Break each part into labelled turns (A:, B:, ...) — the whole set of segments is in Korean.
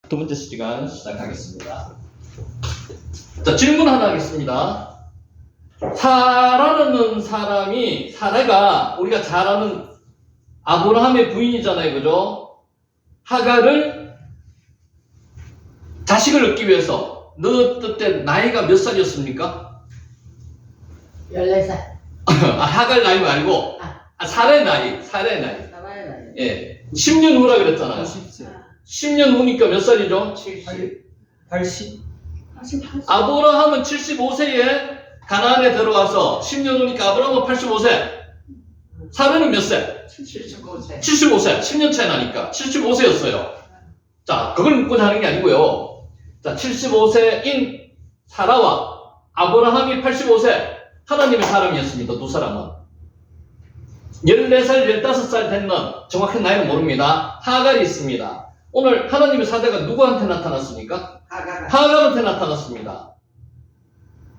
A: 두 번째 시간 시작하겠습니다. 자, 질문 하나 하겠습니다. 사라는 사람이, 사라가 우리가 잘 아는 아브라함의 부인이잖아요. 그죠? 하갈을 자식을 얻기 위해서 넣었을 나이가 몇 살이었습니까?
B: 14살.
A: 하갈 나이 말고, 사라의 나이.
B: 사바의 나이.
A: 예. 10년 후라 그랬잖아요. 10년 후니까 몇 살이죠?
C: 80?
A: 아브라함은 75세에 가나안에 들어와서 10년 후니까 아브라함은 85세. 사라는 몇 세?
B: 75세.
A: 75세. 10년 차이 나니까 75세였어요. 자, 그걸 묻고자 하는 게 아니고요. 자, 75세인 사라와 아브라함이 85세. 하나님의 사람이었습니다. 두 사람은. 14살, 15살 됐는 정확한 나이는 모릅니다. 하갈이 있습니다. 오늘 하나님의 사자가 누구한테 나타났습니까? 하갈한테 나타났습니다.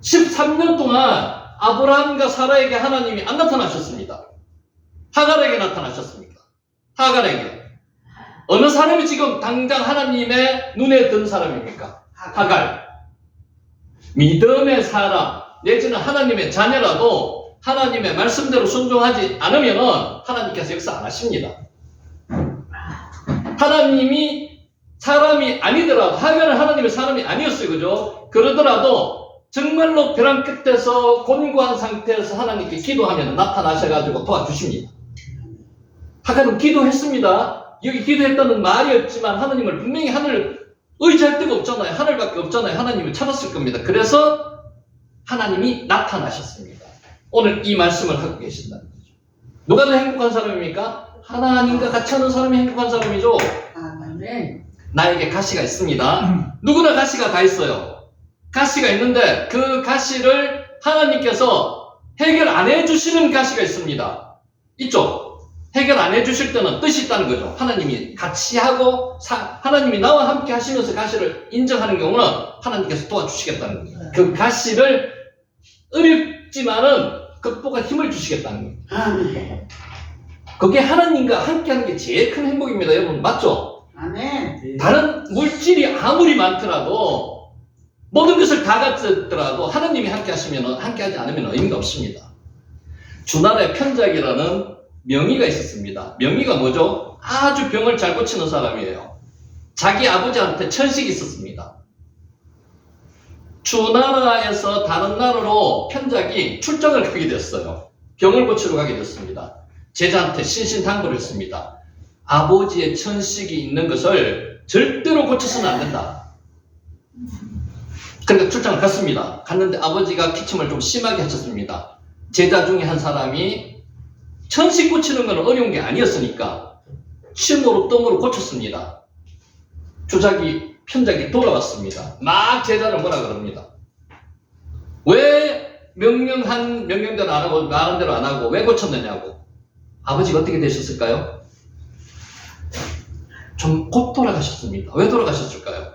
A: 13년 동안 아브라함과 사라에게 하나님이 안 나타나셨습니다. 하갈에게 나타나셨습니다. 하갈에게. 어느 사람이 지금 당장 하나님의 눈에 든 사람입니까? 하갈. 믿음의 사람, 내지는 하나님의 자녀라도 하나님의 말씀대로 순종하지 않으면 하나님께서 역사 안 하십니다. 하나님이 사람이 아니더라도, 하갈은 하나님의 사람이 아니었어요. 그죠? 그러더라도 정말로 벼랑 끝에서 곤고한 상태에서 하나님께 기도하면 나타나셔가지고 도와주십니다. 하갈은 기도했습니다. 여기 기도했다는 말이 없지만 하나님을 분명히 하늘을 의지할 데가 없잖아요. 하늘밖에 없잖아요. 하나님을 찾았을 겁니다. 그래서 하나님이 나타나셨습니다. 오늘 이 말씀을 하고 계신다는 거죠. 누가 더 행복한 사람입니까? 하나님과 같이 하는 사람이 행복한 사람이죠.
B: 아멘.
A: 나에게 가시가 있습니다. 누구나 가시가 다 있어요. 가시가 있는데 그 가시를 하나님께서 해결 안 해주시는 가시가 있습니다. 있죠? 해결 안 해주실 때는 뜻이 있다는 거죠. 하나님이 같이 하고 하나님이 나와 함께 하시면서 가시를 인정하는 경우는 하나님께서 도와주시겠다는 거예요. 그 가시를 어렵지만은 극복할 힘을 주시겠다는 거예요.
B: 아멘.
A: 그게 하나님과 함께 하는 게 제일 큰 행복입니다. 여러분 맞죠?
B: 아멘.
A: 다른 물질이 아무리 많더라도 모든 것을 다 갖췄더라도 하나님이 함께 하시면, 함께 하지 않으면 의미가 없습니다. 주나라의 편작이라는 명의가 있었습니다. 명의가 뭐죠? 아주 병을 잘 고치는 사람이에요. 자기 아버지한테 천식이 있었습니다. 주나라에서 다른 나라로 편작이 출장을 가게 됐어요. 병을 고치러 가게 됐습니다. 제자한테 신신당부를 했습니다. 아버지의 천식이 있는 것을 절대로 고쳐서는 안 된다. 그러니까 출장을 갔습니다. 갔는데 아버지가 기침을 좀 심하게 하셨습니다. 제자 중에 한 사람이 천식 고치는 건 어려운 게 아니었으니까 침으로 뜸으로 고쳤습니다. 편작이 돌아왔습니다. 막 제자를 뭐라 그럽니다. 왜 명령대로 안 하고 말한 대로 안 하고 왜 고쳤느냐고. 아버지가 어떻게 되셨을까요? 좀 곧 돌아가셨습니다. 왜 돌아가셨을까요?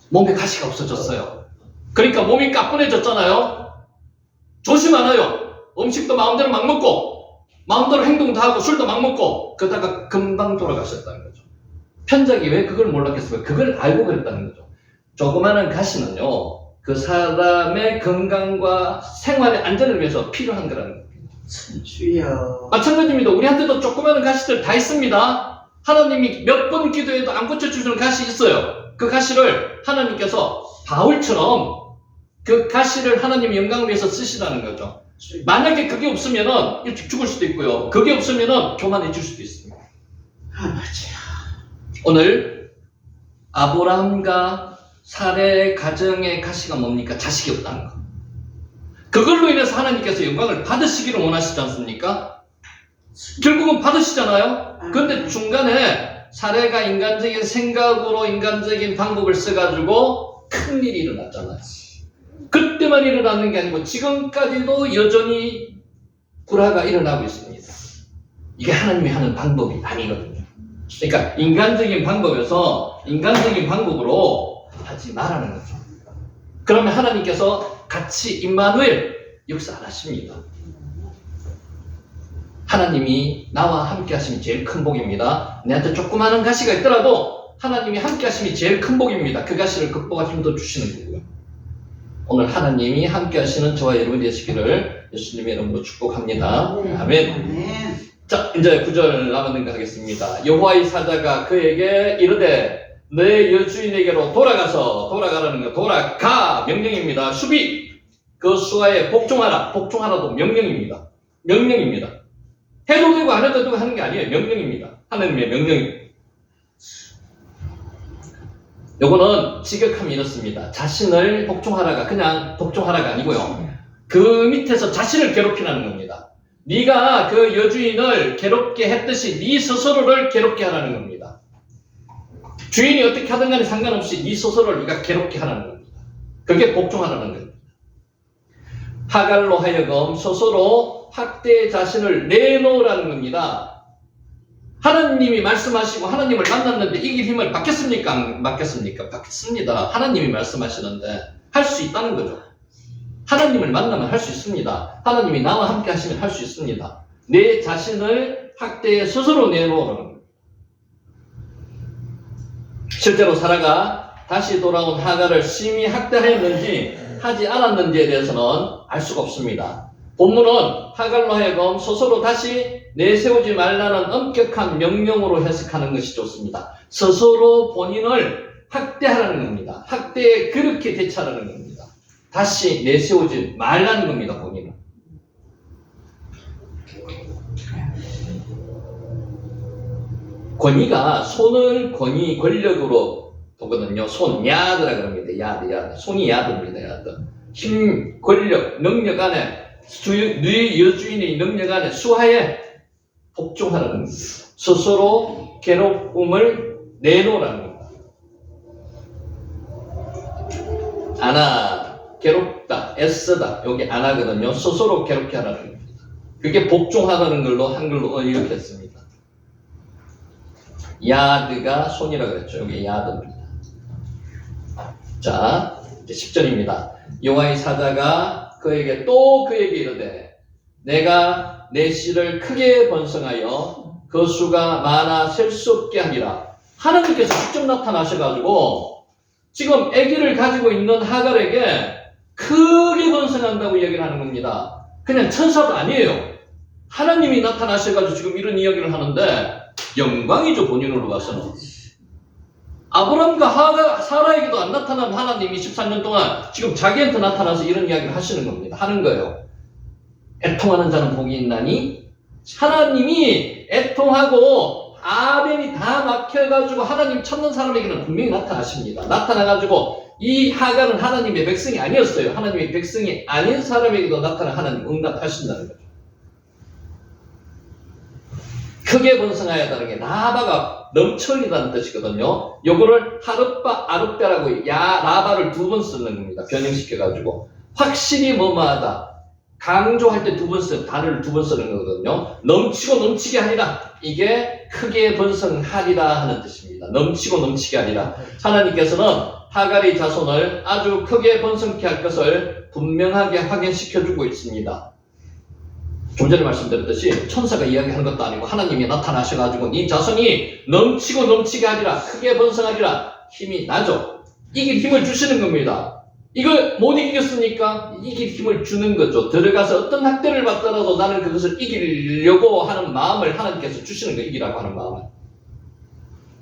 A: 몸에 가시가 없어졌어요. 그러니까 몸이 까뿐해졌잖아요. 조심 안 해요. 음식도 마음대로 막 먹고 마음대로 행동도 하고 술도 막 먹고 그러다가 금방 돌아가셨다는 거죠. 편작이 왜 그걸 몰랐겠어요? 그걸 알고 그랬다는 거죠. 조그마한 가시는요, 그 사람의 건강과 생활의 안전을 위해서 필요한 거라는 겁니다.
B: 주여.
A: 마찬가지입니다. 우리한테도 조그마한 가시들 다 있습니다. 하나님이 몇 번 기도해도 안 고쳐주시는 가시 있어요. 그 가시를 하나님께서 바울처럼 그 가시를 하나님의 영광을 위해서 쓰시라는 거죠. 만약에 그게 없으면은 일찍 죽을 수도 있고요. 그게 없으면은 교만해질 수도 있습니다.
B: 아버지.
A: 오늘 아브라함과 사라의 가정의 가시가 뭡니까? 자식이 없다는 거. 그걸로 인해서 하나님께서 영광을 받으시기를 원하시지 않습니까? 결국은 받으시잖아요. 그런데 중간에 사라가 인간적인 생각으로 인간적인 방법을 써가지고 큰일이 일어났잖아요. 그때만 일어나는 게 아니고 지금까지도 여전히 불화가 일어나고 있습니다. 이게 하나님이 하는 방법이 아니거든요. 그러니까 인간적인 방법에서 인간적인 방법으로 하지 말라는 거죠. 그러면 하나님께서 같이 임마누엘 역사 안 하십니다. 하나님이 나와 함께 하시면 제일 큰 복입니다. 내한테 조그마한 가시가 있더라도 하나님이 함께 하심이 제일 큰 복입니다. 그 가시를 극복할 힘도 주시는 거고요. 오늘 하나님이 함께 하시는 저와 여러분이 되시기를 예수님의 이름으로 축복합니다. 아멘.
B: 아멘.
A: 자, 이제 9절 남았는 거 하겠습니다. 여호와의 사자가 그에게 이르되 내 여주인에게로 돌아가라는 거, 돌아가 명령입니다. 수비 그 수하에 복종하라. 복종하라도 명령입니다. 명령입니다. 해도 되고 안 해도 되고 하는 게 아니에요. 명령입니다. 하나님의 명령입니다. 요거는 직역함이 이렇습니다. 자신을 복종하라가 그냥 복종하라가 아니고요. 그 밑에서 자신을 괴롭히라는 겁니다. 네가 그 여주인을 괴롭게 했듯이 네 스스로를 괴롭게 하라는 겁니다. 주인이 어떻게 하든 간에 상관없이 네 스스로를 네가 괴롭게 하라는 겁니다. 그게 복종하라는 겁니다. 하갈로 하여금 스스로 학대의 자신을 내놓으라는 겁니다. 하나님이 말씀하시고 하나님을 만났는데 이길 힘을 받겠습니까? 안 받겠습니까? 받겠습니다. 하나님이 말씀하시는데 할 수 있다는 거죠. 하나님을 만나면 할 수 있습니다. 하나님이 나와 함께 하시면 할 수 있습니다. 내 자신을 학대에 스스로 내놓으라는 겁니다. 실제로 사라가 다시 돌아온 하갈을 심히 학대하였는지 하지 않았는지에 대해서는 알 수가 없습니다. 본문은 하갈로 하여금 스스로 다시 내세우지 말라는 엄격한 명령으로 해석하는 것이 좋습니다. 스스로 본인을 학대하라는 겁니다. 학대에 그렇게 대처하라는 겁니다. 다시 내세우지 말라는 겁니다. 본인은. 권위가 손을 권력으로 보거든요. 손, 야드라 그럽니다. 야드. 손이 야드입니다. 야드. 힘, 권력, 능력 안에 네 여주인의 능력 안에 수하에 복종하라는 겁니다. 스스로 괴로움을 내놓으라는 겁니다. 아나, 괴롭다, 애쓰다. 여기 아나거든요. 스스로 괴롭게 하라는 겁니다. 그게 복종하라는 걸로 한글로 이렇게 했습니다. 야드가 손이라고 그랬죠. 여기 야드입니다. 자, 이제 10절입니다. 여호와의 사자가 그에게 이르되 내가 내 씨를 크게 번성하여 그 수가 많아 셀 수 없게 하리라. 하나님께서 직접 나타나셔가지고 지금 아기를 가지고 있는 하갈에게 크게 번성한다고 이야기를 하는 겁니다. 그냥 천사도 아니에요. 하나님이 나타나셔가지고 지금 이런 이야기를 하는데 영광이죠. 본인으로 봐서는. 아브람과 사라에게도 안 나타난 하나님이 14년 동안 지금 자기한테 나타나서 이런 이야기를 하시는 겁니다. 하는 거예요. 애통하는 자는 복이 있나니? 하나님이 애통하고 아벨이 다 막혀가지고 하나님 찾는 사람에게는 분명히 나타나십니다. 나타나가지고 이 하갈은 하나님의 백성이 아니었어요. 하나님의 백성이 아닌 사람에게도 나타나 하나님 응답하신다는 거죠. 크게 번성하였다는 게 라바가 넘쳐있다는 뜻이거든요. 요거를 하르바, 아르베라고 라바를 2번 쓰는 겁니다. 변형시켜가지고. 확실히 뭐뭐하다. 강조할 때 2번 쓰는, 단어를 2번 쓰는 거거든요. 넘치고 넘치게 하리라. 이게 크게 번성하리라 하는 뜻입니다. 넘치고 넘치게 하리라. 하나님께서는 하갈의 자손을 아주 크게 번성케 할 것을 분명하게 확인시켜주고 있습니다. 좀 전에 말씀드렸듯이 천사가 이야기하는 것도 아니고 하나님이 나타나셔가지고 네 자손이 넘치고 넘치게 하리라. 크게 번성하리라. 힘이 나죠. 이길 힘을 주시는 겁니다. 이걸 못 이기겠습니까? 이길 힘을 주는 거죠. 들어가서 어떤 학대를 받더라도 나는 그것을 이기려고 하는 마음을 하나님께서 주시는 거예요. 이기라고 하는 마음을.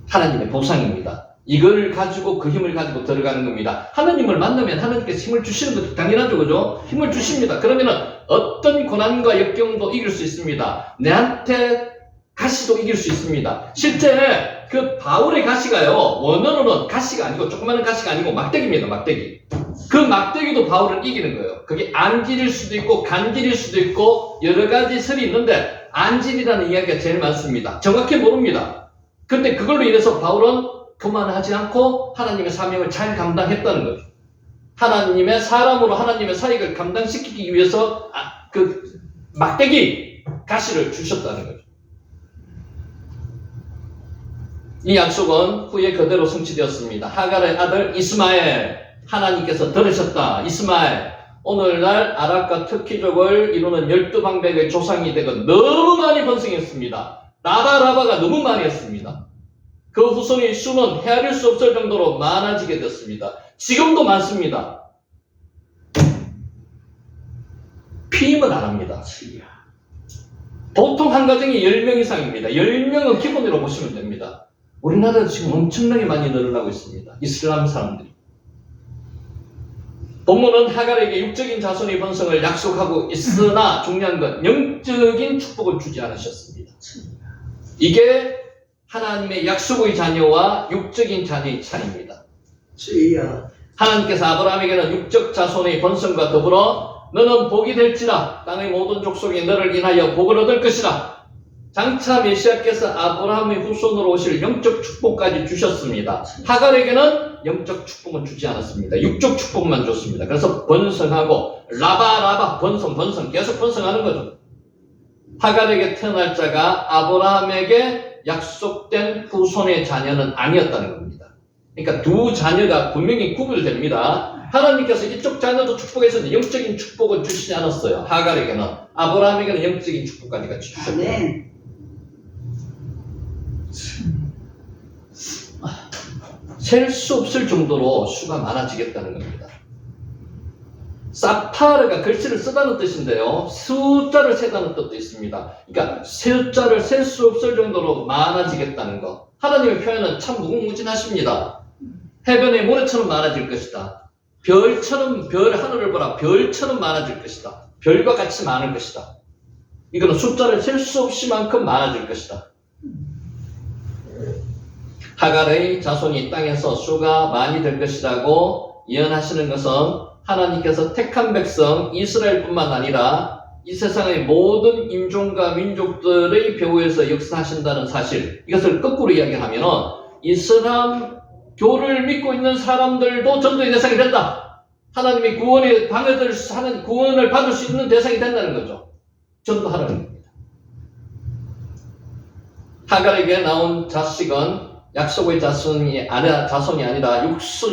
A: 하나님의 보상입니다. 이걸 가지고 그 힘을 가지고 들어가는 겁니다. 하나님을 만나면 하나님께서 힘을 주시는 것도 당연하죠. 그죠? 힘을 주십니다. 그러면은 어떤 고난과 역경도 이길 수 있습니다. 내한테 가시도 이길 수 있습니다. 실제 그 바울의 가시가요, 원어로는 가시가 아니고 조그마한 가시가 아니고 막대기입니다. 막대기. 그 막대기도 바울을 이기는 거예요. 그게 안질일 수도 있고 간질일 수도 있고 여러 가지 설이 있는데 안질이라는 이야기가 제일 많습니다. 정확히 모릅니다. 근데 그걸로 인해서 바울은 그만하지 않고 하나님의 사명을 잘 감당했다는 거죠. 하나님의 사람으로 하나님의 사역을 감당시키기 위해서 그 막대기 가시를 주셨다는 거죠. 이 약속은 후에 그대로 성취되었습니다. 하갈의 아들 이스마엘, 하나님께서 들으셨다. 이스마엘, 오늘날 아랍과 터키족을 이루는 12방백의 조상이 되고 너무 많이 번성했습니다. 라바가 너무 많이 했습니다. 그 후손의 수는 헤아릴 수 없을 정도로 많아지게 됐습니다. 지금도 많습니다. 피임은 안 합니다. 보통 한 가정에 10명 이상입니다. 10명은 기본으로 보시면 됩니다. 우리나라도 지금 엄청나게 많이 늘어나고 있습니다. 이슬람 사람들이. 본문은 하갈에게 육적인 자손의 번성을 약속하고 있으나 중요한 건 영적인 축복을 주지 않으셨습니다. 이게 하나님의 약속의 자녀와 육적인 자녀의 차이입니다.
B: 주여.
A: 하나님께서 아브라함에게는 육적 자손의 번성과 더불어 너는 복이 될지라 땅의 모든 족속이 너를 인하여 복을 얻을 것이라. 장차 메시아께서 아브라함의 후손으로 오실 영적 축복까지 주셨습니다. 하갈에게는 영적 축복은 주지 않았습니다. 육적 축복만 줬습니다. 그래서 번성하고 라바 번성 계속 번성하는 거죠. 하갈에게 태어날 자가 아브라함에게 약속된 후손의 자녀는 아니었다는 겁니다. 그러니까 두 자녀가 분명히 구별됩니다. 하나님께서 이쪽 자녀도 축복해서 영적인 축복을 주시지 않았어요. 하갈에게는. 아브라함에게는 영적인 축복까지 주셨어요.
B: 아멘.
A: 셀 수 없을 정도로 수가 많아지겠다는 겁니다. 사파르가 글씨를 쓰다는 뜻인데요. 숫자를 세다는 뜻도 있습니다. 그러니까 숫자를 셀 수 없을 정도로 많아지겠다는 것. 하나님의 표현은 참 무궁무진하십니다. 해변의 모래처럼 많아질 것이다. 별처럼, 하늘을 보라. 별처럼 많아질 것이다. 별과 같이 많을 것이다. 이거는 숫자를 셀 수 없이 만큼 많아질 것이다. 하갈의 자손이 땅에서 수가 많이 될 것이라고 예언하시는 것은 하나님께서 택한 백성 이스라엘뿐만 아니라 이 세상의 모든 인종과 민족들의 배후에서 역사하신다는 사실, 이것을 거꾸로 이야기하면 이슬람교를 믿고 있는 사람들도 전도의 대상이 된다. 하나님의 구원에 방해될 수, 하나님 구원을 받을 수 있는 대상이 된다는 거죠. 전도하라는 겁니다. 하갈에게 나온 자식은 약속의 자손이 아니라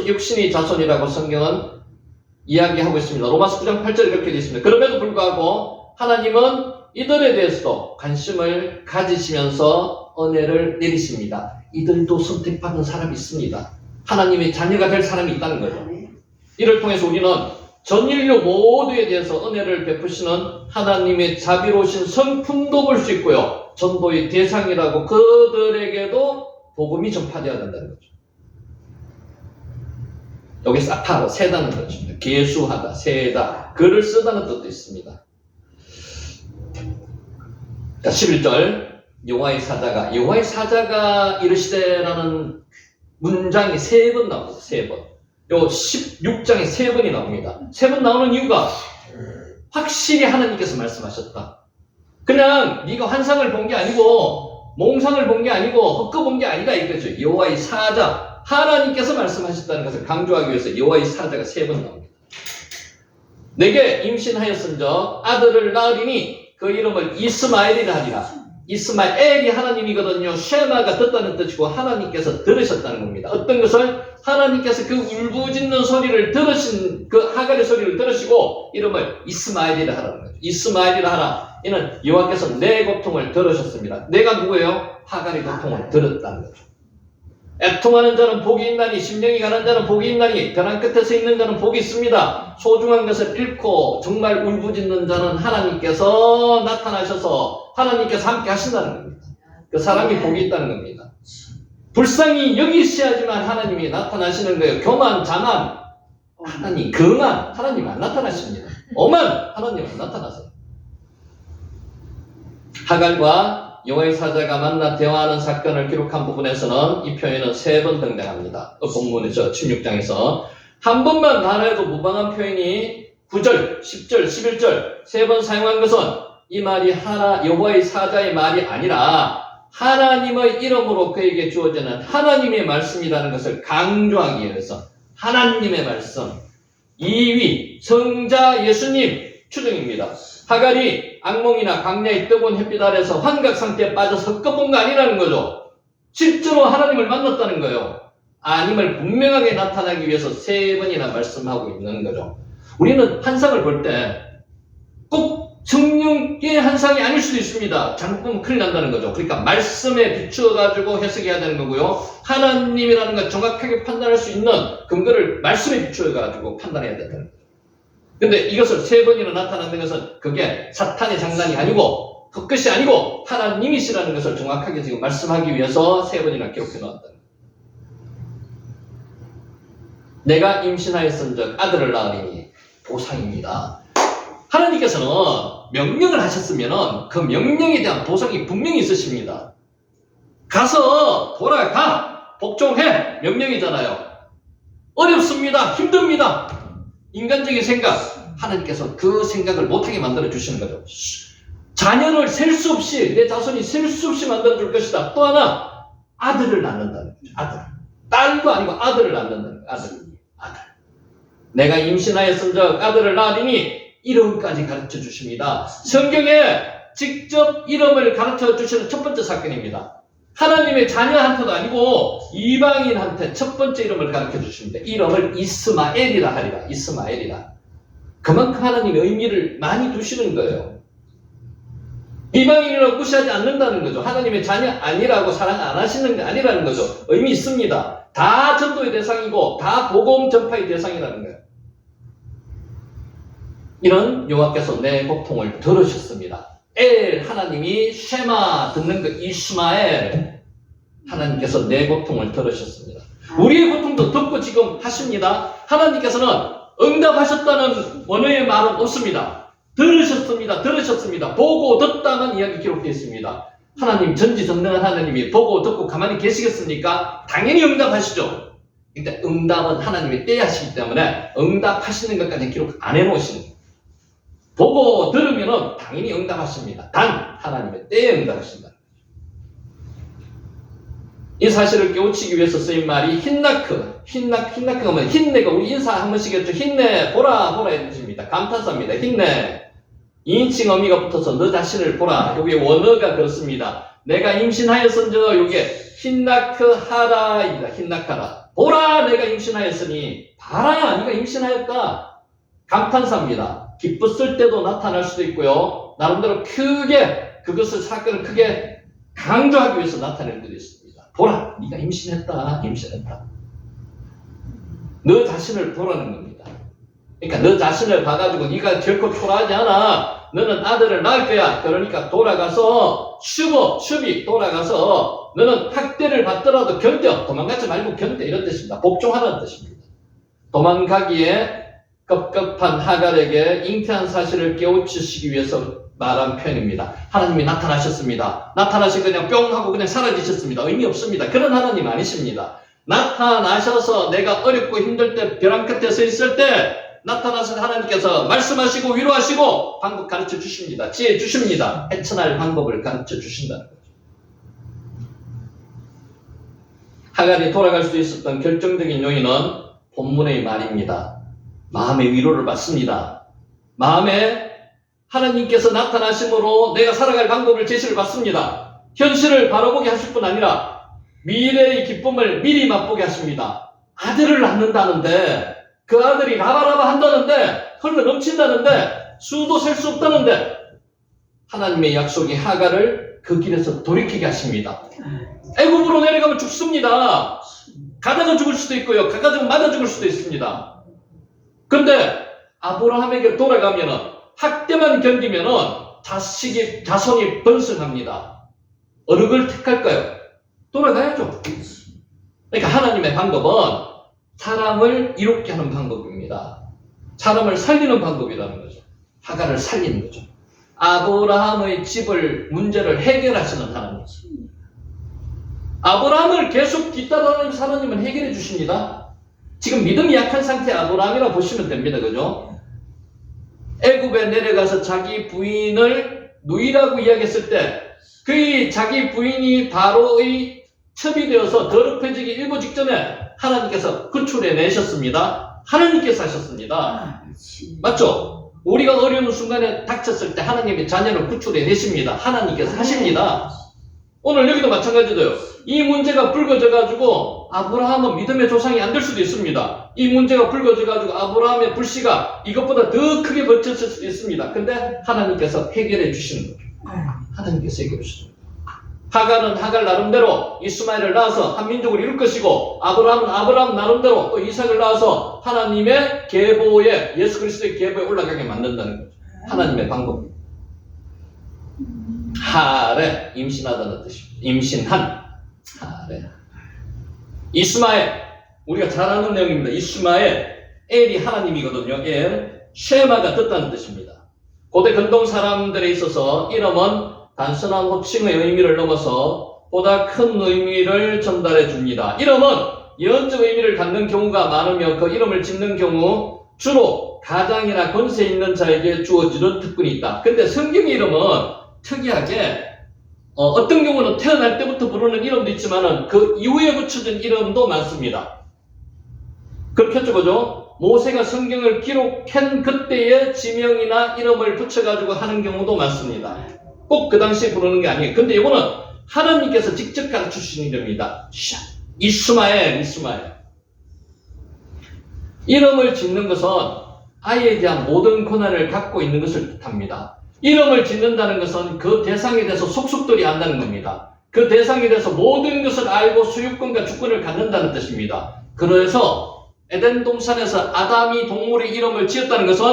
A: 육신의 자손이라고 성경은 이야기하고 있습니다. 로마서 9장 8절에 그렇게 되어 있습니다. 그럼에도 불구하고 하나님은 이들에 대해서도 관심을 가지시면서 은혜를 내리십니다. 이들도 선택받은 사람이 있습니다. 하나님의 자녀가 될 사람이 있다는 거죠. 이를 통해서 우리는 전 인류 모두에 대해서 은혜를 베푸시는 하나님의 자비로우신 성품도 볼 수 있고요. 전도의 대상이라고 그들에게도 복음이 전파되어야 된다는 거죠. 여기 사파로 세다는 거죠. 계수하다, 세다, 글을 쓰다는 뜻도 있습니다. 자, 11절 여호와의 사자가 이르시되라는 문장이 3번 나옵니다. 3번. 요 16장에 3번이 나옵니다. 3번 나오는 이유가 확실히 하나님께서 말씀하셨다. 그냥 네가 환상을 본 게 아니고 몽상을 본 게 아니고 헛거 본 게 아니다 이거죠. 여호와의 사자, 하나님께서 말씀하셨다는 것을 강조하기 위해서 여호와의 사자가 3번 나옵니다. 내게 임신하였은적 아들을 낳으리니 그 이름을 이스마엘이라 하리라. 이스마엘이 하나님이거든요. 쉐마가 듣다는 뜻이고 하나님께서 들으셨다는 겁니다. 어떤 것을 하나님께서 그 울부짖는 소리를 들으신 그 하갈의 소리를 들으시고 이름을 이스마엘이라 하라는 거죠. 이스마엘이라 하라. 이는 여호와께서 내 고통을 들으셨습니다. 내가 누구예요? 하갈의 고통을 들었다는 거죠. 애통하는 자는 복이 있나니 심령이 가난 자는 복이 있나니 벼랑 끝에서 있는 자는 복이 있습니다. 소중한 것을 잃고 정말 울부짖는 자는 하나님께서 나타나셔서 하나님께서 함께 하신다는 겁니다. 그 사람이 복이 있다는 겁니다. 불쌍히 여기셔야지만 하나님이 나타나시는 거예요. 교만, 자만, 하나님, 거만 하나님 안 나타나십니다. 오만 하나님 안 나타나세요. 하갈과 여호와의 사자가 만나 대화하는 사건을 기록한 부분에서는 이 표현은 3번 등장합니다. 본문에서 16장에서 한 번만 말해도 무방한 표현이 9절, 10절, 11절 3번 사용한 것은 이 말이 여호와의 사자의 말이 아니라 하나님의 이름으로 그에게 주어지는 하나님의 말씀이라는 것을 강조하기 위해서 하나님의 말씀, 2위 성자 예수님 추정입니다. 하갈이 악몽이나 광야의 뜨거운 햇빛 아래서 환각 상태에 빠져서 헛것본 거 아니라는 거죠. 실제로 하나님을 만났다는 거예요. 아님을 분명하게 나타나기 위해서 3번이나 말씀하고 있는 거죠. 우리는 환상을 볼 때 꼭 성령의 한상이 아닐 수도 있습니다. 잘못 보면 큰일 난다는 거죠. 그러니까 말씀에 비추어가지고 해석해야 되는 거고요. 하나님이라는 걸 정확하게 판단할 수 있는 근거를 말씀에 비추어가지고 판단해야 된다는 거죠. 근데 이것을 3번이나 나타나는 것은 그게 사탄의 장난이 아니고 그것이 아니고 하나님이시라는 것을 정확하게 지금 말씀하기 위해서 3번이나 기록해 놓았다는 거예요. 내가 임신하였은즉 아들을 낳으리니 보상입니다. 하나님께서는 명령을 하셨으면 그 명령에 대한 보상이 분명히 있으십니다. 가서 돌아가 복종해 명령이잖아요. 어렵습니다. 힘듭니다. 인간적인 생각, 하나님께서 그 생각을 못하게 만들어 주시는 거죠. 자녀를 셀 수 없이, 내 자손이 셀 수 없이 만들어 줄 것이다. 또 하나, 아들을 낳는다는 거죠. 아들. 딸도 아니고 아들을 낳는다는 거예요. 아들. 내가 임신하였은즉 아들을 낳으리니 이름까지 가르쳐 주십니다. 성경에 직접 이름을 가르쳐 주시는 첫 번째 사건입니다. 하나님의 자녀한테도 아니고 이방인한테 첫 번째 이름을 가르쳐 주십니다. 이름을 이스마엘이라 하리라. 이스마엘이라. 그만큼 하나님의 의미를 많이 두시는 거예요. 이방인이라고 무시하지 않는다는 거죠. 하나님의 자녀 아니라고 사랑 안 하시는 게 아니라는 거죠. 의미 있습니다. 다 전도의 대상이고 다 복음 전파의 대상이라는 거예요. 이런 여호와께서 내 고통을 들으셨습니다. 하나님이 쉐마 듣는 그 이스마엘, 하나님께서 내 고통을 들으셨습니다. 우리의 고통도 듣고 지금 하십니다. 하나님께서는 응답하셨다는 원어의 말은 없습니다. 들으셨습니다. 보고 듣다만 이야기 기록되어 있습니다. 하나님, 전지전능한 하나님이 보고 듣고 가만히 계시겠습니까? 당연히 응답하시죠. 근데 응답은 하나님이 때하시기 때문에 응답하시는 것까지 기록 안 해놓으시는 거예요. 보고 들으면 당연히 응답하십니다. 단 하나님의 때에 응답하신다. 이 사실을 깨우치기 위해서 쓰인 말이 힌나크가 뭐냐? 힘내가 우리 인사 한 번씩 했죠. 힘내, 보라 해주십니다. 감탄사입니다. 힘내. 2인칭 어미가 붙어서 너 자신을 보라. 여기 원어가 그렇습니다. 내가 임신하였은저 요게 힌나크하라입니다. 힌나크하라. 보라, 내가 임신하였으니. 봐라, 네가 임신하였다. 감탄사입니다. 기뻤을 때도 나타날 수도 있고요. 나름대로 크게 그것을 사건을 크게 강조하기 위해서 나타낼 때도 있습니다. 보라, 네가 임신했다. 너 자신을 보라는 겁니다. 그러니까 너 자신을 봐가지고 네가 결코 초라하지 않아. 너는 아들을 낳을 거야. 그러니까 돌아가서 슈비 돌아가서 너는 학대를 받더라도 견뎌. 도망가지 말고 견뎌. 이런 뜻입니다. 복종하라는 뜻입니다. 도망가기에 급급한 하갈에게 잉태한 사실을 깨우치시기 위해서 말한 표현입니다. 하나님이 나타나셨습니다. 나타나시 그냥 뿅 하고 그냥 사라지셨습니다. 의미 없습니다. 그런 하나님 아니십니다. 나타나셔서 내가 어렵고 힘들 때 벼랑 끝에 서 있을 때 나타나서 하나님께서 말씀하시고 위로하시고 방법 가르쳐 주십니다. 지혜 주십니다. 헤쳐날 방법을 가르쳐 주신다는 거죠. 하갈이 돌아갈 수 있었던 결정적인 요인은 본문의 말입니다. 마음의 위로를 받습니다. 마음에 하나님께서 나타나심으로 내가 살아갈 방법을 제시를 받습니다. 현실을 바라보게 하실 뿐 아니라 미래의 기쁨을 미리 맛보게 하십니다. 아들을 낳는다는데, 그 아들이 라바라바 한다는데, 흘러 넘친다는데, 수도 셀 수 없다는데, 하나님의 약속이 하갈을 그 길에서 돌이키게 하십니다. 애굽으로 내려가면 죽습니다. 가다가 죽을 수도 있고요. 가다가 맞아 죽을 수도 있습니다. 그런데 아브라함에게 돌아가면은 학대만 견디면은 자손이 번성합니다. 어느 걸 택할까요? 돌아가야죠. 그러니까 하나님의 방법은 사람을 이롭게 하는 방법입니다. 사람을 살리는 방법이라는 거죠. 하갈을 살리는 거죠. 아브라함의 집을 문제를 해결하시는 하나님. 아브라함을 계속 뒤따라다니면서 하나님은 해결해 주십니다. 지금 믿음이 약한 상태의 아브라함이라 보시면 됩니다. 그죠? 애굽에 내려가서 자기 부인을 누이라고 이야기했을 때 그 자기 부인이 바로의 첩이 되어서 더럽혀지기 일보 직전에 하나님께서 구출해 내셨습니다. 하나님께서 하셨습니다. 맞죠? 우리가 어려운 순간에 닥쳤을 때 하나님의 자녀를 구출해 내십니다. 하나님께서 하십니다. 오늘 여기도 마찬가지도요. 이 문제가 불거져가지고 아브라함은 믿음의 조상이 안 될 수도 있습니다. 이 문제가 불거져가지고 아브라함의 불씨가 이것보다 더 크게 벌쳤을 수도 있습니다. 근데 하나님께서 해결해 주시는 거죠. 하나님께서 해결해 주시는 거죠. 하갈은 하갈 나름대로 이스마엘을 낳아서 한 민족을 이룰 것이고 아브라함은 아브라함 나름대로 또 이삭을 낳아서 하나님의 계보에 예수 그리스도의 계보에 올라가게 만든다는 거죠. 하나님의 방법입니다. 하래 임신하다는 뜻입니다. 임신한 하래. 이스마엘 우리가 잘 아는 내용입니다. 이스마엘 엘이 하나님이거든요. 엘 쉐마가 듣다는 뜻입니다. 고대 근동 사람들에 있어서 이름은 단순한 호칭의 의미를 넘어서 보다 큰 의미를 전달해 줍니다. 이름은 영적 의미를 갖는 경우가 많으며 그 이름을 짓는 경우 주로 가장이나 권세 있는 자에게 주어지는 특권이 있다. 근데 성경의 이름은 특이하게 어떤 경우는 태어날 때부터 부르는 이름도 있지만은 그 이후에 붙여진 이름도 많습니다. 그렇겠죠, 그죠? 모세가 성경을 기록한 그때의 지명이나 이름을 붙여가지고 하는 경우도 많습니다. 꼭 그 당시에 부르는 게 아니에요. 근데 이거는 하나님께서 직접 가르쳐 주신 이름입니다. 이스마엘. 이름을 짓는 것은 아이에 대한 모든 권한을 갖고 있는 것을 뜻합니다. 이름을 짓는다는 것은 그 대상에 대해서 속속들이 안다는 겁니다. 그 대상에 대해서 모든 것을 알고 소유권과 주권을 갖는다는 뜻입니다. 그래서 에덴 동산에서 아담이 동물의 이름을 지었다는 것은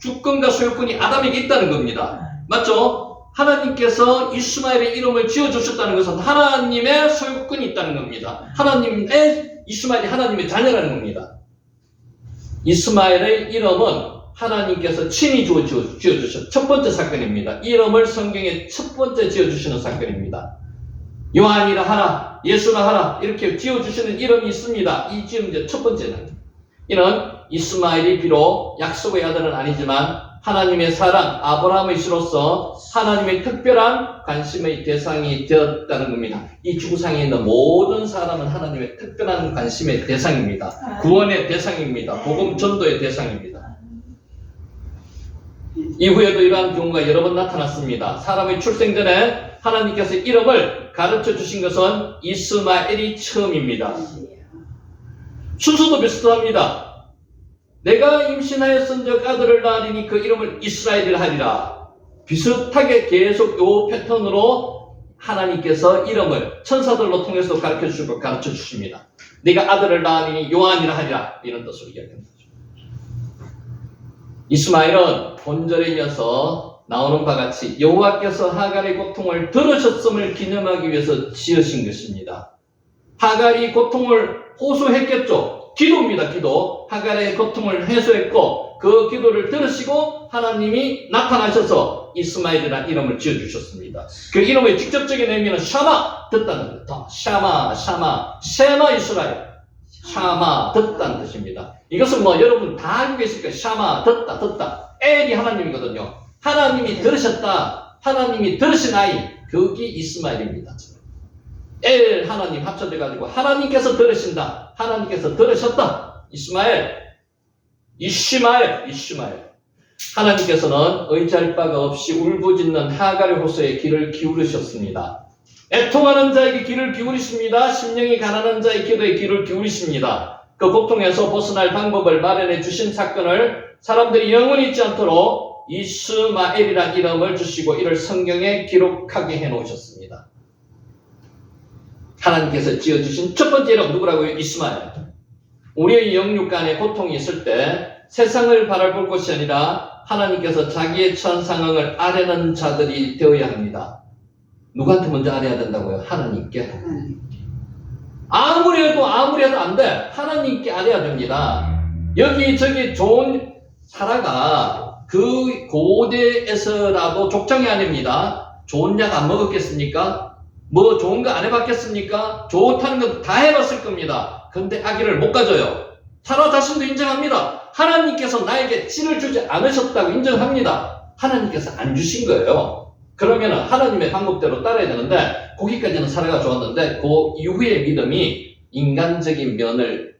A: 주권과 소유권이 아담에게 있다는 겁니다. 맞죠? 하나님께서 이스마엘의 이름을 지어주셨다는 것은 하나님의 소유권이 있다는 겁니다. 이스마엘이 하나님의 자녀라는 겁니다. 이스마엘의 이름은 하나님께서 친히 지어주신 첫 번째 사건입니다. 이름을 성경에 첫 번째 지어주시는 사건입니다. 요한이라 하라, 예수라 하라 이렇게 지어주시는 이름이 있습니다. 이 지은 게 첫 번째는 이는 이스마엘이 비록 약속의 아들은 아니지만 하나님의 사랑, 아브라함의 씨로서 하나님의 특별한 관심의 대상이 되었다는 겁니다. 이 지구상에 있는 모든 사람은 하나님의 특별한 관심의 대상입니다. 구원의 대상입니다. 복음 전도의 대상입니다. 이후에도 이러한 경우가 여러 번 나타났습니다. 사람의 출생 전에 하나님께서 이름을 가르쳐 주신 것은 이스마엘이 처음입니다. 순서도 비슷합니다. 내가 임신하였은즉 아들을 낳으리니 그 이름을 이스라엘이라 하리라. 비슷하게 계속 이 패턴으로 하나님께서 이름을 천사들로 통해서 가르쳐 주십니다. 네가 아들을 낳으리니 요한이라 하리라. 이런 뜻으로 이야기합니다. 이스마엘은 본절에 이어서 나오는 바와 같이 여호와께서 하갈의 고통을 들으셨음을 기념하기 위해서 지으신 것입니다. 하갈이 고통을 호소했겠죠. 기도입니다. 기도. 하갈의 고통을 해소했고 그 기도를 들으시고 하나님이 나타나셔서 이스마엘이라는 이름을 지어주셨습니다. 그 이름의 직접적인 의미는 샤마, 듣다는 뜻. 샤마, 쉐마 이스라엘. 샤마, 듣다는 뜻입니다. 이것은 뭐 여러분 다 알고 계실 거예요. 샤마, 듣다. 엘이 하나님이거든요. 하나님이 들으셨다. 하나님이 들으신 아이. 그게 이스마엘입니다. 엘 하나님 합쳐져가지고 하나님께서 들으신다. 하나님께서 들으셨다. 이스마엘. 하나님께서는 의지할 바가 없이 울부짖는 하갈의 호소에 귀를 기울이셨습니다. 애통하는 자에게 귀를 기울이십니다. 심령이 가난한 자의 기도에 귀를 기울이십니다. 그 고통에서 벗어날 방법을 마련해 주신 사건을 사람들이 영원히 잊지 않도록 이스마엘이라는 이름을 주시고 이를 성경에 기록하게 해놓으셨습니다. 하나님께서 지어주신 첫 번째 이름 누구라고요? 이스마엘. 우리의 영육 간에 고통이 있을 때 세상을 바라볼 것이 아니라 하나님께서 자기의 처한 상황을 아뢰는 자들이 되어야 합니다. 누구한테 먼저 아뢰야 된다고요? 하나님께. 아무리 해도 안 돼. 하나님께 아뢰야 됩니다. 여기저기 좋은 사라가 그 고대에서라도 족장이 아닙니다. 좋은 약 안 먹었겠습니까? 뭐 좋은 거 안 해봤겠습니까? 좋다는 건 다 해봤을 겁니다. 근데 아기를 못 가져요. 사라 자신도 인정합니다. 하나님께서 나에게 찐을 주지 않으셨다고 인정합니다. 하나님께서 안 주신 거예요. 그러면 하나님의 방법대로 따라야 되는데 거기까지는 사라가 좋았는데 그 이후의 믿음이 인간적인 면을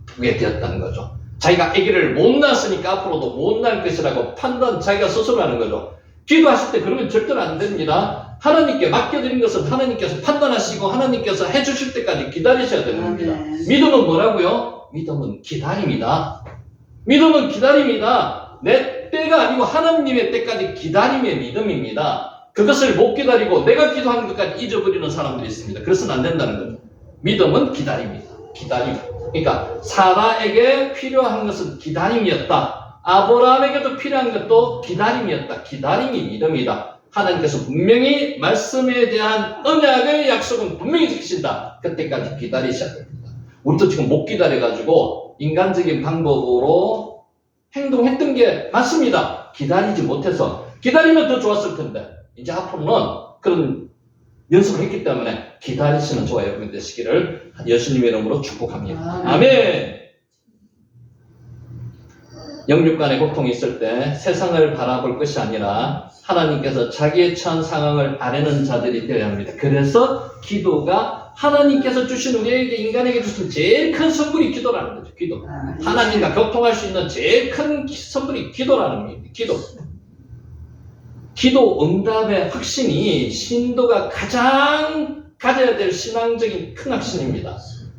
A: 두게 되었다는 거죠. 자기가 아기를 못 낳았으니까 앞으로도 못 낳을 것이라고 판단 자기가 스스로 하는 거죠. 기도하실 때 그러면 절대로 안 됩니다. 하나님께 맡겨드린 것은 하나님께서 판단하시고 하나님께서 해주실 때까지 기다리셔야 되는 겁니다. 믿음은 뭐라고요? 믿음은 기다림이다. 믿음은 기다림이다. 내 때가 아니고 하나님의 때까지 기다림의 믿음입니다. 그것을 못 기다리고 내가 기도하는 것까지 잊어버리는 사람들이 있습니다. 그래서는 안 된다는 거죠. 믿음은 기다림이다. 기다림. 그러니까 사라에게 필요한 것은 기다림이었다. 아브라함에게도 필요한 것도 기다림이었다. 기다림이 믿음이다. 하나님께서 분명히 말씀에 대한 언약의 약속은 분명히 지키신다. 그때까지 기다리셔야 됩니다. 우리도 지금 못 기다려가지고 인간적인 방법으로 행동했던 게 맞습니다. 기다리지 못해서. 기다리면 더 좋았을 텐데 이제 앞으로는 그런 연습을 했기 때문에 기다리시는 저와 여러분 되시기를 예수님의 이름으로 축복합니다. 아멘. 영육간의 고통이 있을 때 세상을 바라볼 것이 아니라 하나님께서 자기의 처한 상황을 아뢰는 자들이 되어야 합니다. 그래서 기도가 하나님께서 주신 우리에게 인간에게 주신 제일 큰 선물이 기도라는 거죠. 기도. 하나님과 교통할 수 있는 제일 큰 선물이 기도라는 겁니다. 기도 응답의 확신이 신도가 가장 가져야 될 신앙적인 큰 확신입니다.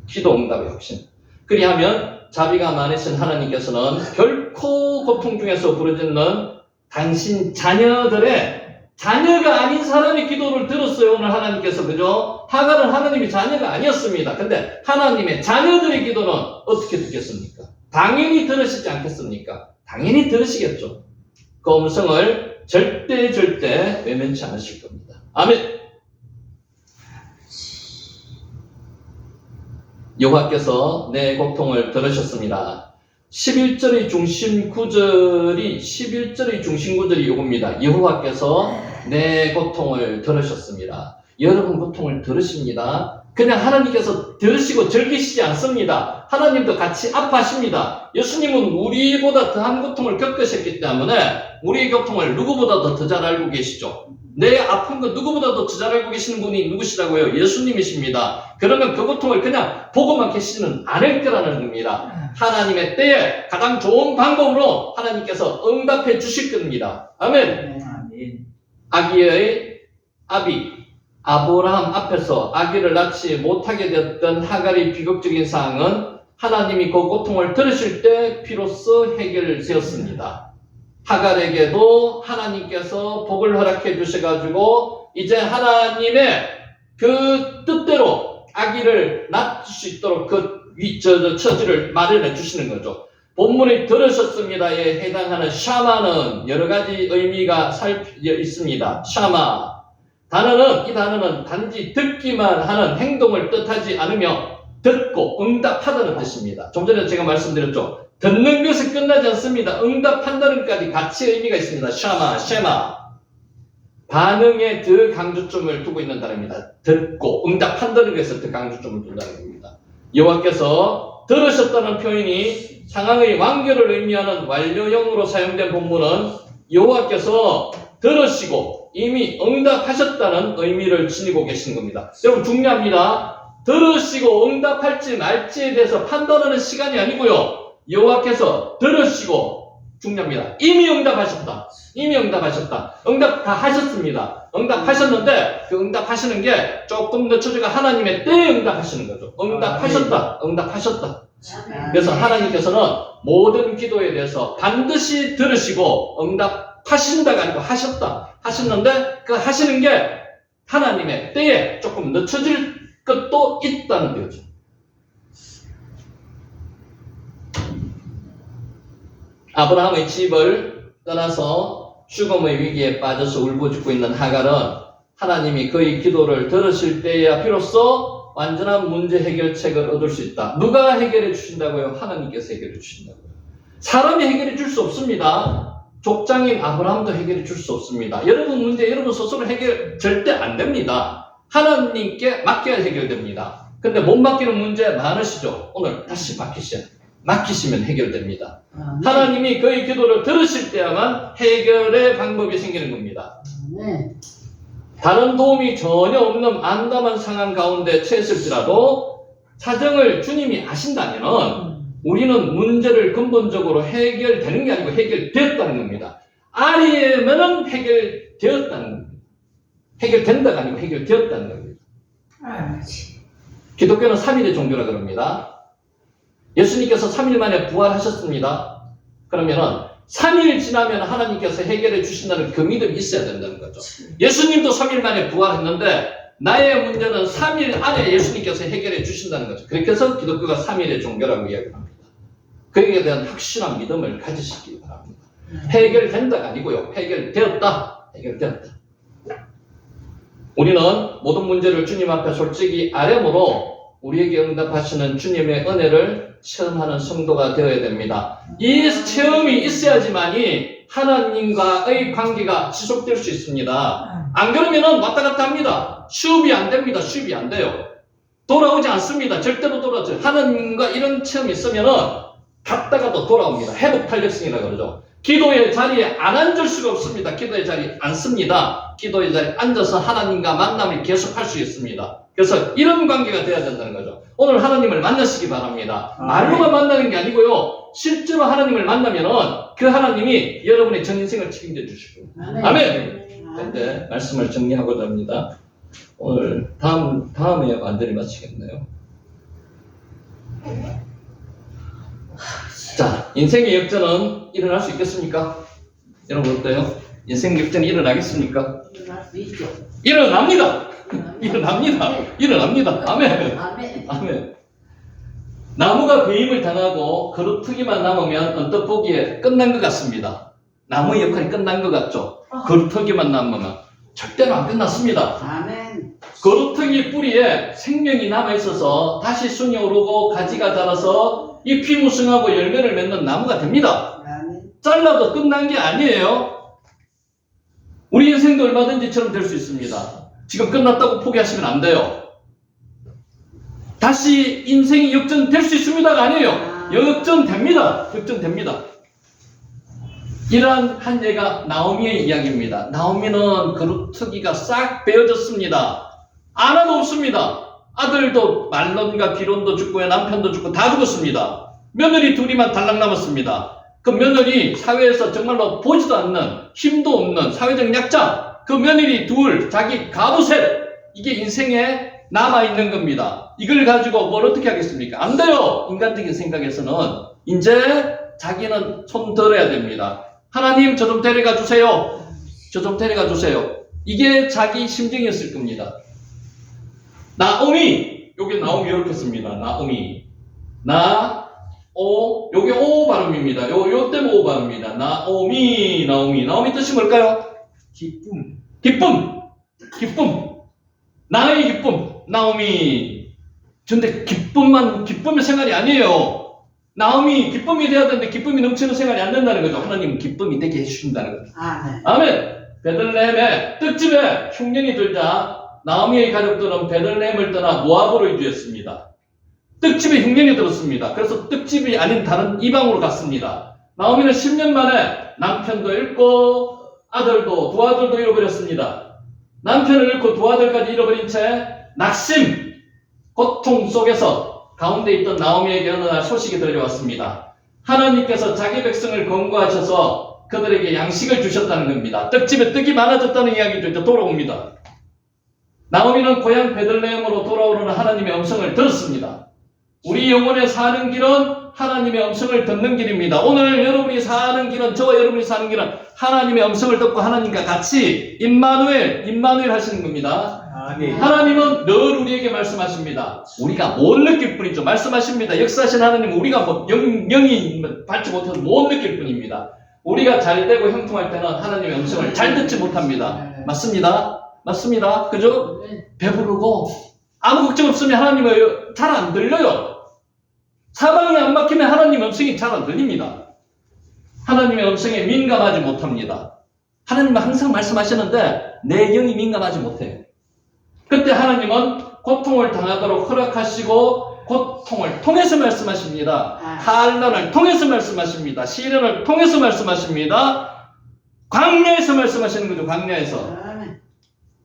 A: 기도 응답의 확신. 그리하면 자비가 많으신 하나님께서는 결코 고통 중에서 부르짖는 당신 자녀들의 자녀가 아닌 사람의 기도를 들었어요. 오늘 하나님께서. 그죠? 하갈은 하나님의 자녀가 아니었습니다. 근데 하나님의 자녀들의 기도는 어떻게 듣겠습니까? 당연히 들으시지 않겠습니까? 당연히 들으시겠죠. 그 음성을 절대 외면치 않으실 겁니다. 아멘. 여호와께서 내 고통을 들으셨습니다. 11절의 중심 구절이 이겁니다. 여호와께서 내 고통을 들으셨습니다. 여러분 고통을 들으십니다. 그냥 하나님께서 들으시고 즐기시지 않습니다. 하나님도 같이 아파하십니다. 예수님은 우리보다 더한 고통을 겪으셨기 때문에 우리의 고통을 누구보다도 더 잘 알고 계시죠. 내 아픈 거 누구보다도 더 잘 알고 계시는 분이 누구시라고요? 예수님이십니다. 그러면 그 고통을 그냥 보고만 계시지는 않을 거라는 겁니다. 하나님의 때에 가장 좋은 방법으로 하나님께서 응답해 주실 겁니다. 아멘. 아기의 아브라함 앞에서 아기를 낳지 못하게 되었던 하갈의 비극적인 상황은 하나님이 그 고통을 들으실 때 비로소 해결되었습니다. 하갈에게도 하나님께서 복을 허락해 주셔가지고 이제 하나님의 그 뜻대로 아기를 낳을 수 있도록 그 처지를 마련해 주시는 거죠. 본문이 들으셨습니다에 해당하는 샤마는 여러 가지 의미가 있습니다. 샤마. 이 단어는 단지 듣기만 하는 행동을 뜻하지 않으며 듣고 응답하다는 뜻입니다. 좀 전에 제가 말씀드렸죠. 듣는 것이 끝나지 않습니다. 응답한다는 것까지 같이 의미가 있습니다. 샤마. 반응에 더 강조점을 두고 있는 단어입니다. 듣고 응답한다는 것에 더 강조점을 둔다는 겁니다. 여호와께서 들으셨다는 표현이 상황의 완결을 의미하는 완료형으로 사용된 본문은 여호와께서 들으시고 이미 응답하셨다는 의미를 지니고 계신 겁니다. 여러분 중요합니다. 들으시고 응답할지 말지에 대해서 판단하는 시간이 아니고요. 여호와께서 들으시고 중요합니다. 이미 응답하셨다. 응답 다 하셨습니다. 응답하셨는데 그 응답하시는 게 조금 늦춰지가 하나님의 때에 응답하시는 거죠. 응답하셨다. 그래서 하나님께서는 모든 기도에 대해서 반드시 들으시고 응답하신다가 아니고 하셨는데 그 하시는 게 하나님의 때에 조금 늦춰질 것도 있다는 거죠. 아브라함의 집을 떠나서 죽음의 위기에 빠져서 울부짖고 있는 하갈은 하나님이 그의 기도를 들으실 때야 비로소 완전한 문제 해결책을 얻을 수 있다. 누가 해결해 주신다고요? 하나님께서 해결해 주신다고요. 사람이 해결해 줄 수 없습니다. 족장인 아브라함도 해결해 줄 수 없습니다. 여러분 문제 여러분 스스로 해결 절대 안 됩니다. 하나님께 맡겨야 해결됩니다. 근데 못 맡기는 문제 많으시죠? 오늘 다시 맡기시면 해결됩니다. 하나님이 그의 기도를 들으실 때야만 해결의 방법이 생기는 겁니다. 다른 도움이 전혀 없는 암담한 상황 가운데 처했을지라도 사정을 주님이 아신다면 우리는 문제를 근본적으로 해결되는 게 아니고 해결되었다는 겁니다. 아리에면은 해결되었다는 겁니다. 해결된다가 아니고 해결되었다는 겁니다.
B: 아버지.
A: 기독교는 3일의 종교라 그럽니다. 예수님께서 3일 만에 부활하셨습니다. 그러면은 3일 지나면 하나님께서 해결해 주신다는 그 믿음이 있어야 된다는 거죠. 예수님도 3일 만에 부활했는데 나의 문제는 3일 안에 예수님께서 해결해 주신다는 거죠. 그렇게 해서 기독교가 3일의 종교라고 이야기합니다. 그에 대한 확실한 믿음을 가지시기 바랍니다. 해결된다가 아니고요. 해결되었다. 해결되었다. 우리는 모든 문제를 주님 앞에 솔직히 아뢰므로 우리에게 응답하시는 주님의 은혜를 체험하는 성도가 되어야 됩니다. 이 체험이 있어야지만이 하나님과의 관계가 지속될 수 있습니다. 안 그러면은 왔다 갔다 합니다. 수업이 안 됩니다. 수업이 안 돼요. 돌아오지 않습니다. 절대로 돌아오지. 하나님과 이런 체험이 있으면은 갔다가도 돌아옵니다. 회복 탄력성이라고 그러죠. 기도의 자리에 안 앉을 수가 없습니다. 기도의 자리에 앉습니다. 기도의 자리에 앉아서 하나님과 만남을 계속할 수 있습니다. 그래서 이런 관계가 돼야 된다는 거죠. 오늘 하나님을 만나시기 바랍니다. 말로만 만나는 게 아니고요. 실제로 하나님을 만나면은 그 하나님이 여러분의 전 인생을 책임져 주시고. 아멘. 네, 말씀을 정리하고자 합니다. 오늘 다음에 완전히 마치겠네요. 자, 인생의 역전은 일어날 수 있겠습니까? 여러분 어때요? 인생 역전이 일어나겠습니까?
B: 일어날 수 있죠.
A: 일어납니다. 일어납니다. 일어납니다. 아멘.
B: 아멘.
A: 아멘. 나무가 배임을 당하고 그루터기만 남으면 언뜻 보기에 끝난 것 같습니다. 나무의 역할이 끝난 것 같죠? 그루터기만 남으면 절대로 안 끝났습니다.
B: 아멘.
A: 그루터기 뿌리에 생명이 남아있어서 다시 순이 오르고 가지가 자라서 잎이 무성하고 열매를 맺는 나무가 됩니다.
B: 아멘.
A: 잘라도 끝난 게 아니에요. 우리 인생도 얼마든지처럼 될 수 있습니다. 지금 끝났다고 포기하시면 안 돼요. 다시 인생이 역전될 수 있습니다가 아니에요. 역전됩니다. 역전됩니다. 이러한 한 예가 나오미의 이야기입니다. 나오미는 그루터기가 싹 베어졌습니다. 하나도 없습니다. 아들도 말론과 비론도 죽고요. 남편도 죽고 다 죽었습니다. 며느리 둘이만 달랑 남았습니다. 그 며느리 사회에서 정말로 보지도 않는 힘도 없는 사회적 약자, 그 며느리 둘, 자기 가부 셋, 이게 인생에 남아있는 겁니다. 이걸 가지고 뭘 어떻게 하겠습니까? 안 돼요. 인간적인 생각에서는 이제 자기는 손 들어야 됩니다. 하나님 저 좀 데려가 주세요. 저 좀 데려가 주세요. 이게 자기 심정이었을 겁니다. 나오미, 여기 나오미 이렇게 씁니다. 나오미, 요게 오 발음입니다. 요 때문에 오 발음입니다. 나오미, 나오미 뜻이 뭘까요?
C: 기쁨.
A: 기쁨. 나의 기쁨, 나오미. 근데 기쁨의 생활이 아니에요. 나오미, 기쁨이 돼야 되는데 기쁨이 넘치는 생활이 안 된다는 거죠. 하나님은 기쁨이 되게 해주신다는 거죠.
B: 아멘.
A: 아멘. 베들레헴의 떡집에 흉년이 들자 나오미의 가족들은 베들레헴을 떠나 모압으로 이주했습니다. 떡집에 흉년이 들었습니다. 그래서 떡집이 아닌 다른 이방으로 갔습니다. 나오미는 10년 만에 남편도 잃고 아들도 두 아들도 잃어버렸습니다. 남편을 잃고 두 아들까지 잃어버린 채 낙심, 고통 속에서 가운데 있던 나오미에게 어느 날 소식이 들려왔습니다. 하나님께서 자기 백성을 권고하셔서 그들에게 양식을 주셨다는 겁니다. 떡집에 떡이 많아졌다는 이야기도 이제 돌아옵니다. 나오미는 고향 베들레헴으로 돌아오는 하나님의 음성을 들었습니다. 우리 영혼의 사는 길은 하나님의 음성을 듣는 길입니다. 오늘 여러분이 사는 길은, 저와 여러분이 사는 길은 하나님의 음성을 듣고 하나님과 같이 임마누엘 하시는 겁니다.
C: 아멘.
A: 하나님은 늘 우리에게 말씀하십니다. 우리가 못 느낄 뿐이죠. 말씀하십니다. 역사하신 하나님은 우리가 영이 받지 못해서 못 느낄 뿐입니다. 우리가 잘 되고 형통할 때는 하나님의 음성을 잘 듣지 못합니다. 맞습니다. 그죠? 배부르고 아무 걱정 없으면 하나님을 잘 안 들려요. 사방이 안 막히면 하나님의 음성이 잘 안 들립니다. 하나님의 음성에 민감하지 못합니다. 하나님은 항상 말씀하시는데 내 영이 민감하지 못해요. 그때 하나님은 고통을 당하도록 허락하시고 고통을 통해서 말씀하십니다. 환난을 통해서 말씀하십니다. 시련을 통해서 말씀하십니다. 광야에서 말씀하시는 거죠. 광야에서.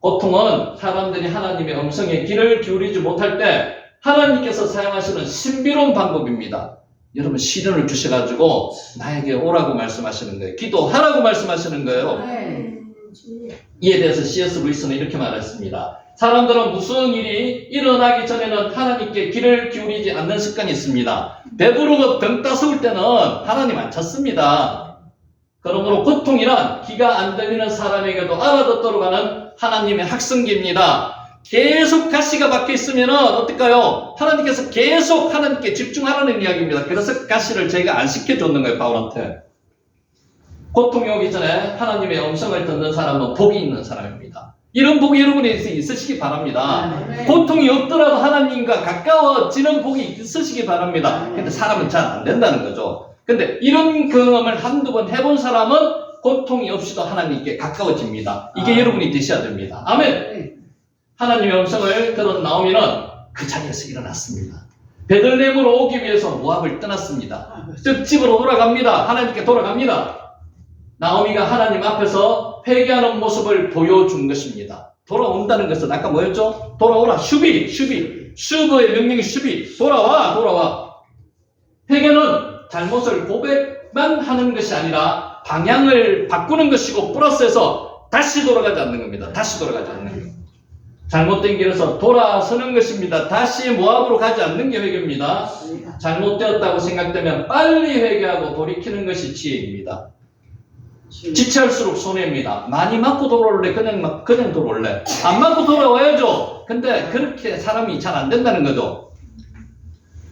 A: 고통은 사람들이 하나님의 음성에 귀를 기울이지 못할 때 하나님께서 사용하시는 신비로운 방법입니다. 여러분 시련을 주셔가지고 나에게 오라고 말씀하시는 거예요. 기도하라고 말씀하시는 거예요.
B: 그렇지.
A: 이에 대해서 C.S. 루이스는 이렇게 말했습니다. 사람들은 무슨 일이 일어나기 전에는 하나님께 귀를 기울이지 않는 습관이 있습니다. 배부르고 병 따스울 때는 하나님 안 찾습니다. 그러므로 고통이란 귀가 안 들리는 사람에게도 알아듣도록 하는 하나님의 학성기입니다. 계속 가시가 박혀 있으면 어떨까요? 하나님께서 계속 하나님께 집중하라는 이야기입니다. 그래서 가시를 저희가 안 시켜줬는 거예요, 바울한테. 고통이 오기 전에 하나님의 음성을 듣는 사람은 복이 있는 사람입니다. 이런 복이 여러분에 있으시기 바랍니다. 고통이 없더라도 하나님과 가까워지는 복이 있으시기 바랍니다. 근데 사람은 잘 안 된다는 거죠. 근데 이런 경험을 한두 번 해본 사람은 고통이 없이도 하나님께 가까워집니다. 이게 여러분이 되셔야 됩니다. 아멘. 하나님의 음성을 들은 나오미는 그 자리에서 일어났습니다. 베들레헴으로 오기 위해서 모압을 떠났습니다. 집으로 돌아갑니다. 하나님께 돌아갑니다. 나오미가 하나님 앞에서 회개하는 모습을 보여준 것입니다. 돌아온다는 것은 아까 뭐였죠? 돌아오라. 슈비의 명령이 슈비. 돌아와. 회개는 잘못을 고백만 하는 것이 아니라 방향을 바꾸는 것이고 플러스해서 다시 돌아가지 않는 겁니다. 다시 돌아가지 않는 것. 잘못된 길에서 돌아서는 것입니다. 다시 모압으로 가지 않는 게 회개입니다. 잘못되었다고 생각되면 빨리 회개하고 돌이키는 것이 지혜입니다. 지체할수록 손해입니다. 많이 맞고 돌아올래? 그냥 돌아올래? 안 맞고 돌아와야죠. 근데 그렇게 사람이 잘 안 된다는 거죠.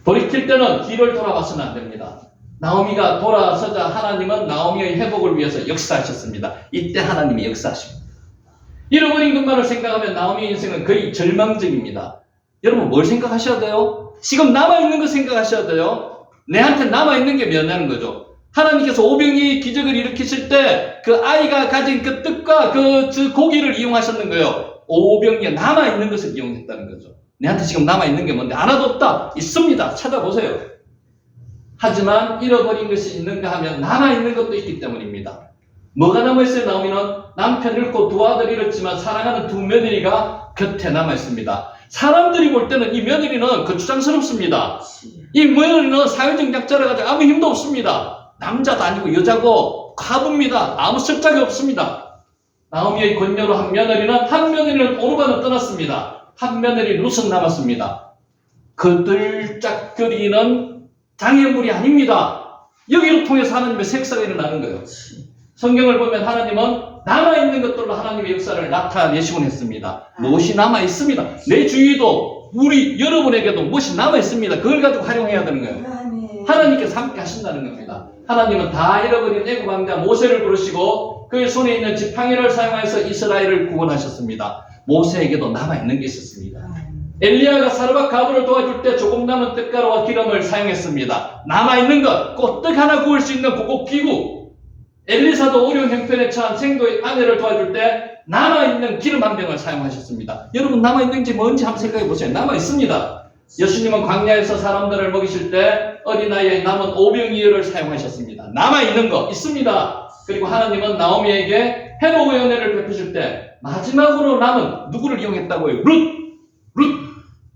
A: 돌이킬 때는 뒤를 돌아봐서는 안 됩니다. 나오미가 돌아서자 하나님은 나오미의 회복을 위해서 역사하셨습니다. 이때 하나님이 역사하십니다. 잃어버린 것만을 생각하면 나오미의 인생은 거의 절망적입니다. 여러분 뭘 생각하셔야 돼요? 지금 남아있는 거 생각하셔야 돼요. 내한테 남아있는 게 뭐냐는 거죠. 하나님께서 오병이의 기적을 일으키실 때 그 아이가 가진 그 뜻과 그 고기를 이용하셨는 거예요. 오병이에 남아있는 것을 이용했다는 거죠. 내한테 지금 남아있는 게 뭔데? 하나도 없다. 있습니다. 찾아보세요. 하지만 잃어버린 것이 있는가 하면 남아있는 것도 있기 때문입니다. 뭐가 남아있어요? 나오미는 남편 잃고 두 아들 잃었지만 사랑하는 두 며느리가 곁에 남아있습니다. 사람들이 볼 때는 이 며느리는 거추장스럽습니다. 이 며느리는 사회적 약자라 가지고 아무 힘도 없습니다. 남자도 아니고 여자고 과부입니다. 아무 쓸데가 없습니다. 나오미의 권녀로 한 며느리는 오르반을 떠났습니다. 한 며느리 룻은 남았습니다. 그들짝거리는 장애물이 아닙니다. 여기를 통해서 하나님의 색사가 일어나는 거예요. 성경을 보면 하나님은 남아있는 것들로 하나님의 역사를 나타내시곤 했습니다. 무엇이 남아있습니다. 내 주위도 우리 여러분에게도 무엇이 남아있습니다. 그걸 가지고 활용해야 되는 거예요. 하나님께서 함께 하신다는 겁니다. 하나님은 다 잃어버린 애굽 왕자 모세를 부르시고 그의 손에 있는 지팡이를 사용해서 이스라엘을 구원하셨습니다. 모세에게도 남아있는 게 있었습니다. 엘리야가 사르밧 가부를 도와줄 때 조금 남은 떡가루와 기름을 사용했습니다. 남아있는 것, 꽃떡 하나 구울 수 있는 고급 기구. 엘리사도 어려운 형편에 처한 생도의 아내를 도와줄 때 남아있는 기름 한 병을 사용하셨습니다. 여러분 남아있는지 뭔지 한번 생각해 보세요. 남아있습니다. 예수님은 광야에서 사람들을 먹이실 때 어린아이의 남은 오병이어를 사용하셨습니다. 남아있는 거 있습니다. 그리고 하나님은 나오미에게 회복의 은혜를 베푸실 때 마지막으로 남은 누구를 이용했다고요? 룻!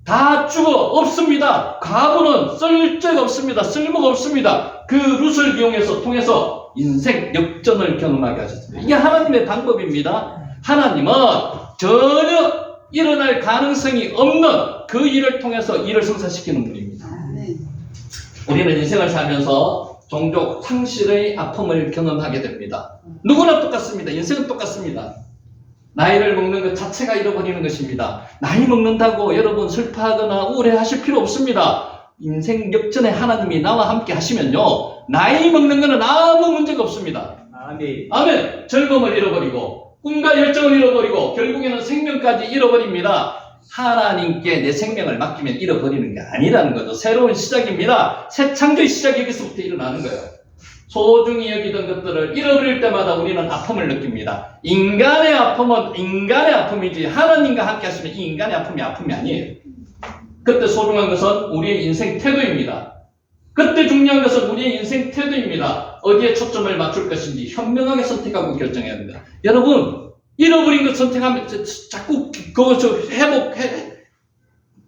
A: 다 죽어 없습니다. 과부는 쓸데가 없습니다. 쓸모가 없습니다. 그 룻을 통해서 인생 역전을 경험하게 하셨습니다. 이게 하나님의 방법입니다. 하나님은 전혀 일어날 가능성이 없는 그 일을 통해서 일을 성사시키는 분입니다. 우리는 인생을 살면서 종종 상실의 아픔을 경험하게 됩니다. 누구나 똑같습니다. 인생은 똑같습니다. 나이를 먹는 것 자체가 잃어버리는 것입니다. 나이 먹는다고 여러분 슬퍼하거나 우울해하실 필요 없습니다. 인생 역전에 하나님이 나와 함께 하시면요. 나이 먹는 것은 아무 문제가 없습니다. 아멘. 젊음을 잃어버리고 꿈과 열정을 잃어버리고 결국에는 생명까지 잃어버립니다. 하나님께 내 생명을 맡기면 잃어버리는 게 아니라는 거죠. 새로운 시작입니다. 새 창조의 시작이 여기서부터 일어나는 거예요. 소중히 여기던 것들을 잃어버릴 때마다 우리는 아픔을 느낍니다. 인간의 아픔은 인간의 아픔이지 하나님과 함께 하시면 이 인간의 아픔이 아니에요. 그때 소중한 것은 우리의 인생 태도입니다. 그때 중요한 것은 우리의 인생 태도입니다. 어디에 초점을 맞출 것인지 현명하게 선택하고 결정해야 합니다. 여러분 잃어버린 것 선택하면 자꾸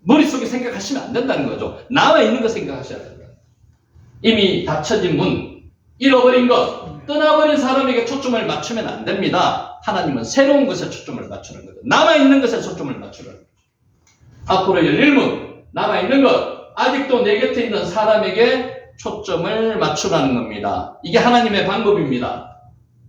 A: 머릿속에 생각하시면 안 된다는 거죠. 나와 있는 거 생각하셔야 됩니다. 이미 닫혀진 문, 잃어버린 것, 떠나버린 사람에게 초점을 맞추면 안 됩니다. 하나님은 새로운 것에 초점을 맞추는 거죠. 남아있는 것에 초점을 맞추는 거죠. 앞으로 열릴 문, 남아있는 것, 아직도 내 곁에 있는 사람에게 초점을 맞추라는 겁니다. 이게 하나님의 방법입니다.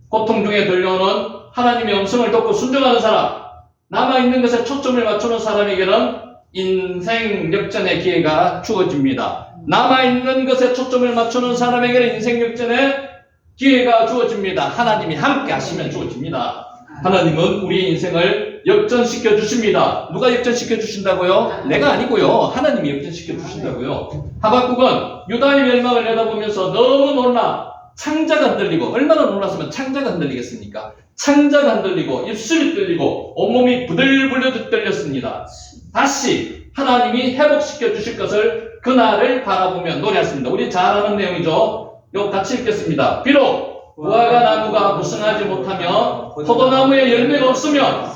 A: 고통 중에 들려오는 하나님의 음성을 듣고 순종하는 사람, 남아있는 것에 초점을 맞추는 사람에게는 인생 역전의 기회가 주어집니다. 남아있는 것에 초점을 맞추는 사람에게는 인생 역전의 기회가 주어집니다. 하나님이 함께 하시면 주어집니다. 하나님은 우리의 인생을 역전시켜 주십니다. 누가 역전시켜 주신다고요? 내가 아니고요. 하나님이 역전시켜 주신다고요. 하박국은 유다의 멸망을 내다보면서 너무 놀라 창자가 흔들리고, 얼마나 놀랐으면 창자가 흔들리겠습니까? 창자가 흔들리고 입술이 떨리고 온몸이 부들부들 떨렸습니다. 다시 하나님이 회복시켜 주실 것을 그날을 바라보며 노래했습니다. 우리 잘 아는 내용이죠. 이거 같이 읽겠습니다. 비록 무화과 나무가 무성하지 못하며 포도나무에 열매가 없으며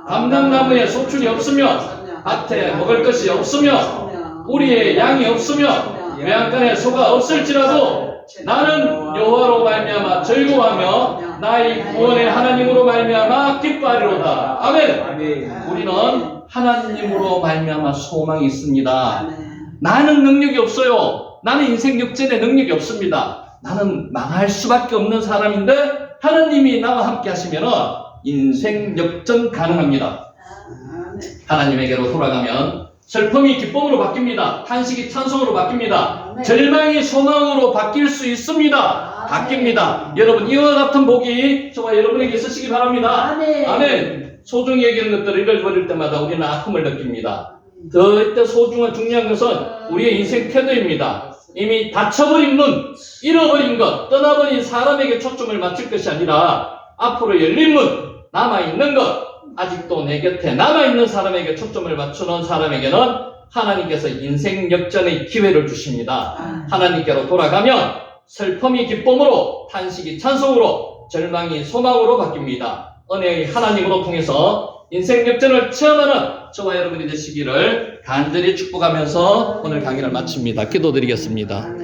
A: 감람나무에 소출이 없으며 밭에 먹을 것이 없으며 우리의 양이 없으며 외양간에 소가 없을지라도 나는 여호와로 말미암아 즐거워하며 나의 구원의 하나님으로 말미암아 기뻐하리로다. 아멘.
C: 아멘.
A: 우리는 하나님으로 말미암아 소망이 있습니다. 나는 능력이 없어요. 나는 인생 역전의 능력이 없습니다. 나는 망할 수밖에 없는 사람인데 하나님이 나와 함께 하시면 인생 역전 가능합니다. 하나님에게로 돌아가면 슬픔이 기쁨으로 바뀝니다. 탄식이 찬송으로 바뀝니다. 절망이 소망으로 바뀔 수 있습니다. 바뀝니다. 여러분, 이와 같은 복이 저와 여러분에게 있으시기 바랍니다. 아멘. 소중히 여기는 것들을 잃어버릴 때마다 우리는 아픔을 느낍니다. 그때 소중한 중요한 것은 우리의 인생 태도입니다. 이미 닫혀버린 문, 잃어버린 것, 떠나버린 사람에게 초점을 맞출 것이 아니라 앞으로 열린 문, 남아있는 것, 아직도 내 곁에 남아있는 사람에게 초점을 맞추는 사람에게는 하나님께서 인생 역전의 기회를 주십니다. 하나님께로 돌아가면 슬픔이 기쁨으로, 탄식이 찬송으로, 절망이 소망으로 바뀝니다. 은혜의 하나님으로 통해서 인생 역전을 체험하는 저와 여러분이 되시기를 간절히 축복하면서 오늘 강의를 마칩니다. 기도드리겠습니다.